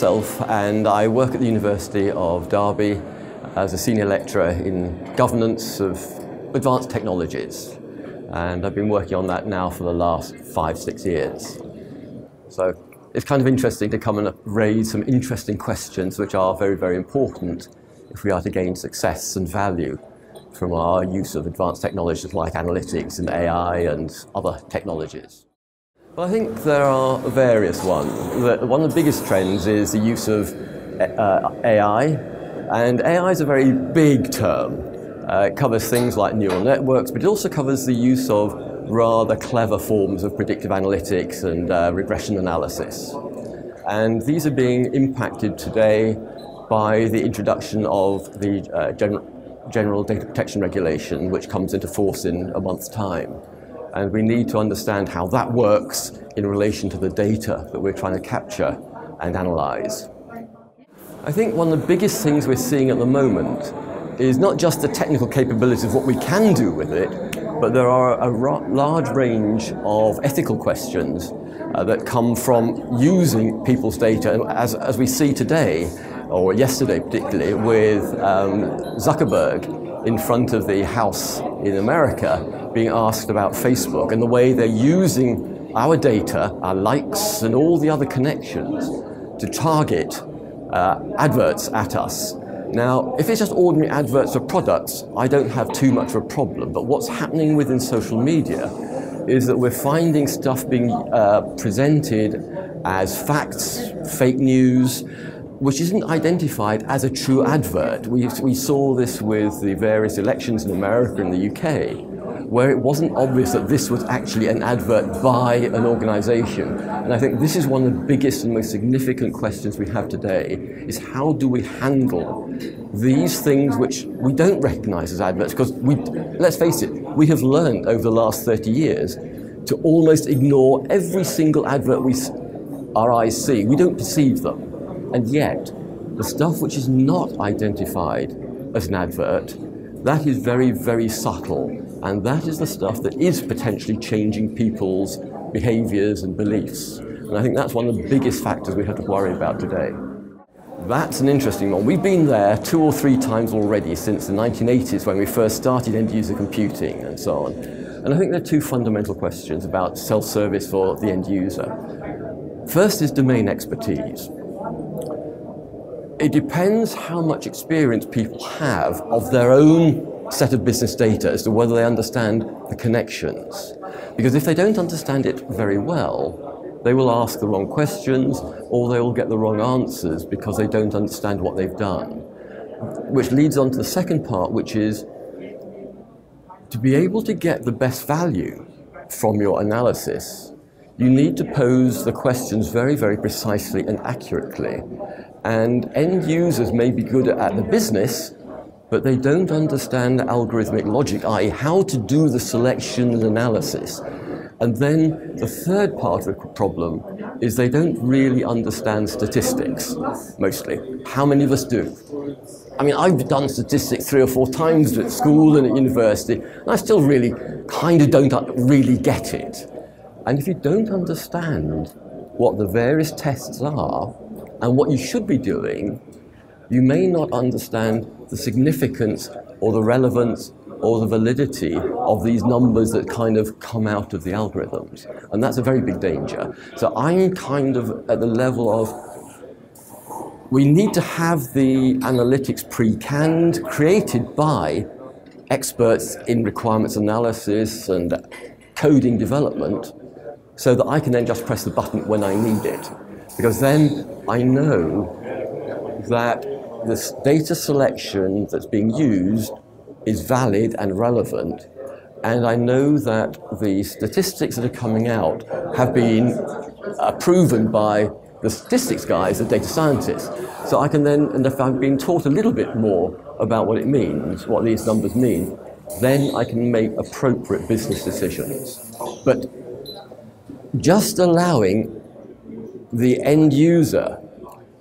myself, and I work at the University of Derby as a senior lecturer in governance of advanced technologies. And I've been working on that now for the last 5-6 years. So it's kind of interesting to come and raise some interesting questions which are very, very important if we are to gain success and value from our use of advanced technologies like analytics and AI and other technologies. Well, I think there are various ones. One of the biggest trends is the use of AI, and AI is a very big term. It covers things like neural networks, but it also covers the use of rather clever forms of predictive analytics and regression analysis. And these are being impacted today by the introduction of the General Data Protection Regulation, which comes into force in a month's time. And we need to understand how that works in relation to the data that we're trying to capture and analyze. I think one of the biggest things we're seeing at the moment is not just the technical capabilities of what we can do with it, but there are a large range of ethical questions that come from using people's data, as we see today, or yesterday particularly, with Zuckerberg in front of the House in America being asked about Facebook and the way they're using our data, our likes and all the other connections to target adverts at us. Now, if it's just ordinary adverts for products, I don't have too much of a problem, but what's happening within social media is that we're finding stuff being presented as facts, fake news, which isn't identified as a true advert. We saw this with the various elections in America and the UK, where it wasn't obvious that this was actually an advert by an organization. And I think this is one of the biggest and most significant questions we have today, is how do we handle these things which we don't recognize as adverts? Because let's face it, we have learned over the last 30 years to almost ignore every single advert our eyes see. We don't perceive them. And yet, the stuff which is not identified as an advert, that is very, very subtle. And that is the stuff that is potentially changing people's behaviors and beliefs. And I think that's one of the biggest factors we have to worry about today. That's an interesting one. We've been there 2 or 3 times already since the 1980s when we first started end-user computing and so on. And I think there are 2 fundamental questions about self-service for the end user. First is domain expertise. It depends how much experience people have of their own set of business data as to whether they understand the connections. Because if they don't understand it very well, they will ask the wrong questions or they will get the wrong answers because they don't understand what they've done. Which leads on to the second part, which is to be able to get the best value from your analysis, you need to pose the questions very, very precisely and accurately. And end users may be good at the business, but they don't understand algorithmic logic, i.e. how to do the selection and analysis. And then the third part of the problem is they don't really understand statistics, mostly. How many of us do? I mean, I've done statistics 3 or 4 times at school and at university, and I still really kind of don't really get it. And if you don't understand what the various tests are and what you should be doing, you may not understand the significance or the relevance or the validity of these numbers that kind of come out of the algorithms. And that's a very big danger. So I'm kind of at the level of, we need to have the analytics pre-canned, created by experts in requirements analysis and coding development, so that I can then just press the button when I need it. Because then I know that this data selection that's being used is valid and relevant, and I know that the statistics that are coming out have been proven by the statistics guys, the data scientists. So I can then, and if I've been taught a little bit more about what it means, what these numbers mean, then I can make appropriate business decisions. But just allowing the end user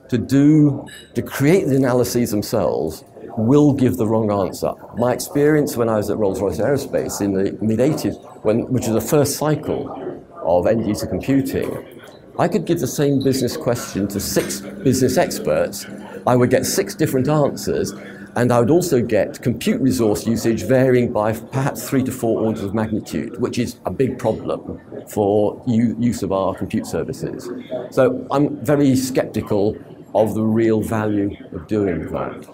to create the analyses themselves will give the wrong answer. My experience when I was at Rolls-Royce Aerospace in the mid-80s, which was the first cycle of end-user computing, I could give the same business question to 6 business experts. I would get 6 different answers, and I would also get compute resource usage varying by perhaps 3 to 4 orders of magnitude, which is a big problem for use of our compute services. So I'm very skeptical of the real value of doing that.